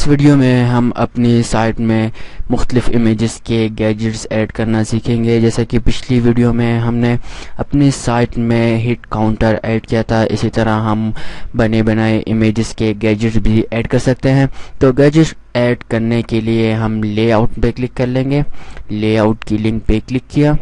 इस वीडियो में हम अपनी साइट में मुख्तलिफ इमेजेस के गैजेट्स ऐड करना सीखेंगे। जैसा कि पिछली वीडियो में हमने अपनी साइट में हिट काउंटर ऐड किया था, इसी तरह हम बने बनाए इमेजेस के गैजेट्स भी ऐड कर सकते हैं। तो गैजेट्स ऐड करने के लिए हम लेआउट पे क्लिक कर लेंगे। लेआउट की लिंक पे क्लिक किया,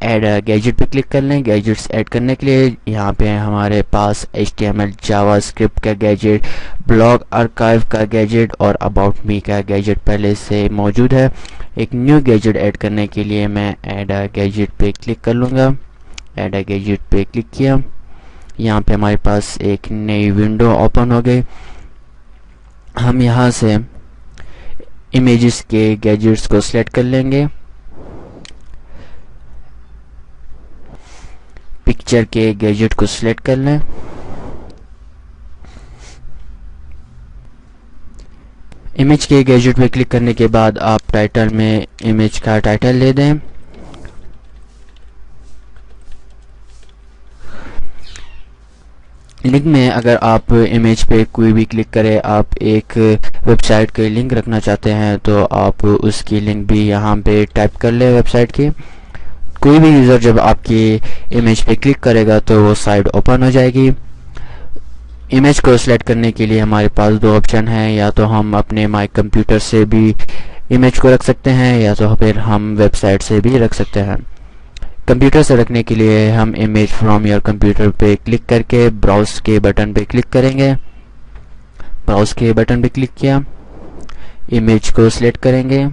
ऐड गैजेट पे क्लिक कर लें। गैजेट्स ऐड करने के लिए यहाँ पे हमारे पास HTML जावास्क्रिप्ट का गैजेट, ब्लॉग आर्काइव का गैजेट और अबाउट मी का गैजेट पहले से मौजूद है। एक न्यू गैजेट ऐड करने के लिए मैं ऐड गैजेट पे क्लिक कर लूँगा। ऐड गैजेट पे क्लिक किया, यहाँ पे हमारे पास एक नई विंडो ओपन हो गई। हम यहाँ से इमेजेस के गैजेट्स को सिलेक्ट कर लेंगे। पिक्चर के गैजेट को सिलेक्ट कर लें। इमेज के गैजेट पे क्लिक करने के बाद आप टाइटल में इमेज का टाइटल दे दें। लिंक में अगर आप इमेज पे कोई भी क्लिक करें, आप एक वेबसाइट के लिंक रखना चाहते हैं तो आप उसकी लिंक भी यहाँ पे टाइप कर लें वेबसाइट की। कोई भी यूज़र जब आपकी इमेज पे क्लिक करेगा तो वो साइट ओपन हो जाएगी। इमेज को सिलेक्ट करने के लिए हमारे पास दो ऑप्शन हैं, या तो हम अपने माई कंप्यूटर से भी इमेज को रख सकते हैं या तो फिर हम वेबसाइट से भी रख सकते हैं। कंप्यूटर से रखने के लिए हम इमेज फ्रॉम योर कंप्यूटर पे क्लिक करके ब्राउज के बटन पे क्लिक करेंगे। ब्राउज के बटन पे क्लिक किया, इमेज को सिलेक्ट करेंगे।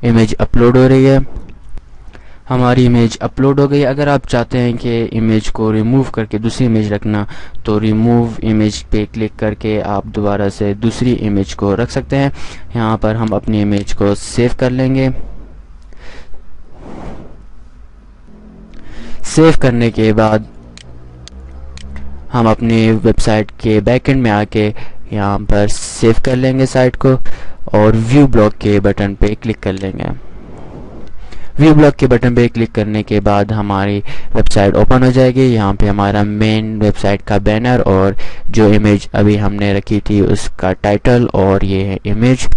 इमेज अपलोड हो रही है। हमारी इमेज अपलोड हो गई। अगर आप चाहते हैं कि इमेज को रिमूव करके दूसरी इमेज रखना, तो रिमूव इमेज पे क्लिक करके आप दोबारा से दूसरी इमेज को रख सकते हैं। यहाँ पर हम अपनी इमेज को सेव कर लेंगे। सेव करने के बाद हम अपनी वेबसाइट के बैकएंड में आके यहाँ पर सेव कर लेंगे साइट को और व्यू ब्लॉग के बटन पे क्लिक कर लेंगे। व्यू ब्लॉग के बटन पे क्लिक करने के बाद हमारी वेबसाइट ओपन हो जाएगी। यहाँ पे हमारा मेन वेबसाइट का बैनर और जो इमेज अभी हमने रखी थी उसका टाइटल और ये है इमेज।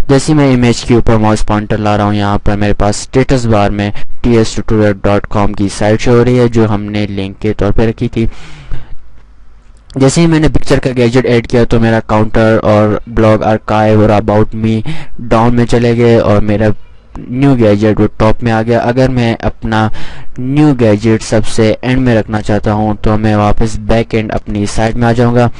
जैसे मैं इमेज के ऊपर माउस पॉइंटर ला रहा हूँ, यहाँ पर मेरे पास स्टेटस बार में tstutorial.com की साइट शो हो रही है जो हमने लिंक के तौर पे रखी थी। जैसे ही मैंने पिक्चर का गैजेट ऐड किया तो मेरा काउंटर और ब्लॉग आर्काइव और अबाउट मी डाउन में चले गए और मेरा न्यू गैजेट वो टॉप में आ गया। अगर मैं अपना न्यू गैजेट सबसे एंड में रखना चाहता हूं तो मैं वापस बैक एंड अपनी साइट में आ जाऊंगा।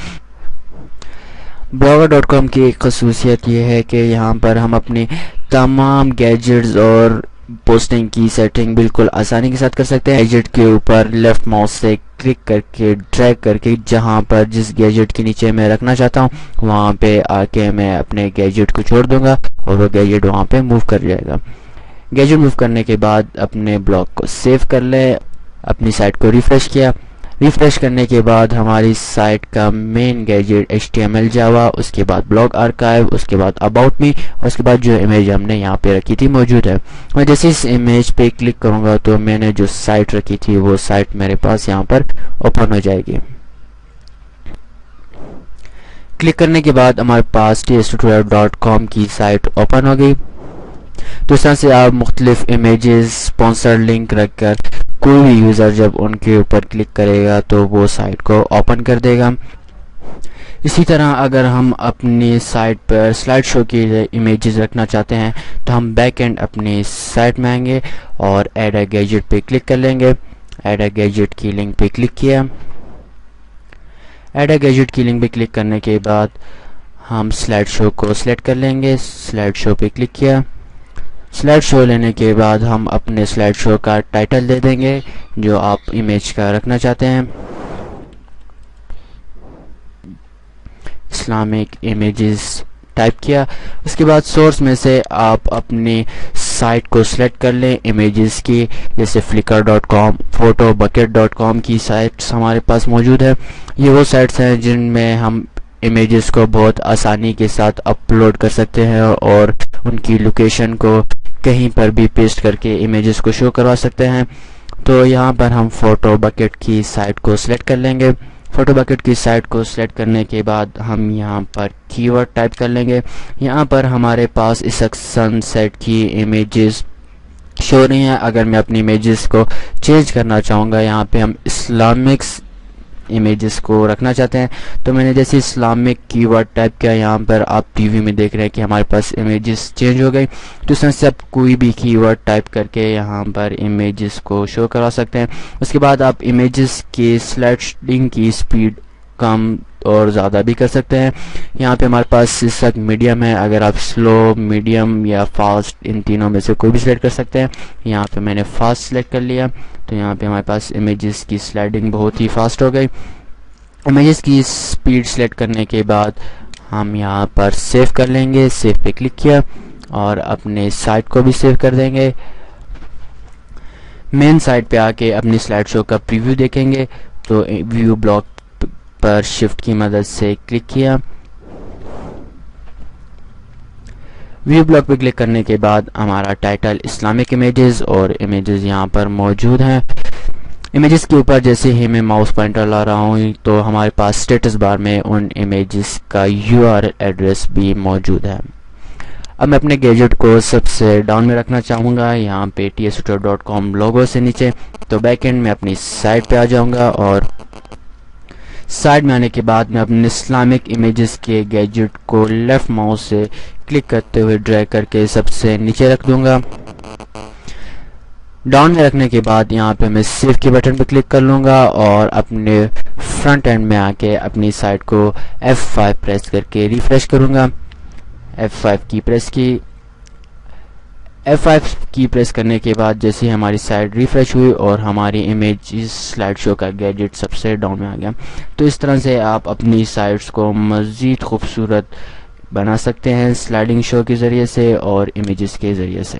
blogger.com की एक खसूसियत ये है कि यहाँ पर हम अपनी तमाम गैजेट्स और पोस्टिंग की सेटिंग बिल्कुल आसानी के साथ कर सकते हैं। गैजेट के ऊपर लेफ्ट माउस से क्लिक करके ड्रैग करके जहां पर जिस गैजेट के नीचे मैं रखना चाहता हूं वहां पे आके मैं अपने गैजेट को छोड़ दूंगा और वो गैजेट वहां पे मूव कर जाएगा। गैजेट मूव करने के बाद अपने ब्लॉग को सेव कर ले। अपनी साइट को रिफ्रेश किया। रिफ्रेश करने के बाद हमारी साइट का मेन गैजेट HTML जावा, उसके बाद ब्लॉग आर्काइव, उसके बाद अबाउट मी और उसके बाद जो इमेज हमने यहाँ पे रखी थी मौजूद है। मैं जैसे इस इमेज पे क्लिक करूँगा तो मैंने जो साइट रखी थी वो साइट मेरे पास यहाँ पर ओपन हो जाएगी। क्लिक करने के बाद हमारे पास tstutorial.com की साइट ओपन हो गई। तो इस तरह से आप मुख्तलिफ इमेजेस स्पॉन्सर लिंक रखकर कोई भी यूज़र जब उनके ऊपर क्लिक करेगा तो वो साइट को ओपन कर देगा। इसी तरह अगर हम अपनी साइट पर स्लाइड शो की इमेजेस रखना चाहते हैं तो हम बैक एंड अपनी साइट में आएंगे और ऐड अ गैजेट पे क्लिक कर लेंगे। ऐड अ गैजेट की लिंक पे क्लिक किया। ऐड अ गैजेट की लिंक पे क्लिक करने के बाद हम स्लाइड शो को सिलेक्ट कर लेंगे। स्लाइड शो पे क्लिक किया। स्लाइड शो लेने के बाद हम अपने स्लाइड शो का टाइटल दे देंगे जो आप इमेज का रखना चाहते हैं। इस्लामिक इमेजेस टाइप किया। उसके बाद सोर्स में से आप अपनी साइट को सिलेक्ट कर लें इमेजेस की, जैसे flickr.com, photobucket.com की साइट्स हमारे पास मौजूद है। ये वो साइट्स हैं जिनमें हम इमेजेस को बहुत आसानी के साथ अपलोड कर सकते हैं और उनकी लोकेशन को कहीं पर भी पेस्ट करके इमेजेस को शो करवा सकते हैं। तो यहाँ पर हम फोटो बकेट की साइट को सिलेक्ट कर लेंगे। फोटो बकेट की साइट को सिलेक्ट करने के बाद हम यहाँ पर कीवर्ड टाइप कर लेंगे। यहाँ पर हमारे पास इस सनसेट की इमेजेस शो हो रही हैं। अगर मैं अपनी इमेजेस को चेंज करना चाहूँगा, यहाँ पे हम इस्लामिक इमेजेस को रखना चाहते हैं, तो मैंने जैसे इस्लामिक कीवर्ड टाइप किया, यहाँ पर आप टीवी में देख रहे हैं कि हमारे पास इमेजेस चेंज हो गई। तो इस तरह से आप कोई भी कीवर्ड टाइप करके यहाँ पर इमेजेस को शो करवा सकते हैं। उसके बाद आप इमेजेस की स्लाइडिंग की स्पीड कम और ज़्यादा भी कर सकते हैं। यहाँ पे हमारे पास इस वक्त मीडियम है, अगर आप स्लो, मीडियम या फास्ट इन तीनों में से कोई भी सिलेक्ट कर सकते हैं। यहाँ पे मैंने फास्ट सिलेक्ट कर लिया, तो यहाँ पे हमारे पास इमेजेस की स्लाइडिंग बहुत ही फास्ट हो गई। इमेजेस की स्पीड सिलेक्ट करने के बाद हम यहाँ पर सेव कर लेंगे। सेव पे क्लिक किया और अपने साइट को भी सेव कर देंगे। मेन साइट पे आके अपनी स्लाइड शो का प्रीव्यू देखेंगे, तो व्यू ब्लॉक पर शिफ्ट की मदद से क्लिक किया। व्यू ब्लॉक पे क्लिक करने के बाद हमारा टाइटल इस्लामिक इमेजेस और इमेजेस यहाँ पर मौजूद हैं। इमेजेस के ऊपर जैसे ही मैं माउस पॉइंटर ला रहा हूँ, तो हमारे पास स्टेटस बार में उन इमेजेस का URL एड्रेस भी मौजूद है। अब मैं अपने गैजेट को सबसे डाउन में रखना चाहूँगा, यहाँ पे tstutor.com लोगो से नीचे। तो बैकएंड में अपनी साइट पे आ जाऊँगा और साइड में आने के बाद मैं अपने इस्लामिक इमेजेस के गैजेट को लेफ्ट माउस से क्लिक करते हुए ड्रैग करके सबसे नीचे रख दूंगा। डाउन में रखने के बाद यहाँ पे मैं सेव के बटन पर क्लिक कर लूँगा और अपने फ्रंट एंड में आके अपनी साइट को F5 प्रेस करके रिफ्रेश करूँगा। F5 की प्रेस करने के बाद जैसे ही हमारी साइट रिफ्रेश हुई और हमारी इमेज स्लाइड शो का गैजेट सबसे डाउन में आ गया। तो इस तरह से आप अपनी साइट्स को मज़ीद खूबसूरत बना सकते हैं स्लाइडिंग शो के ज़रिए से और इमेजेस के ज़रिए से।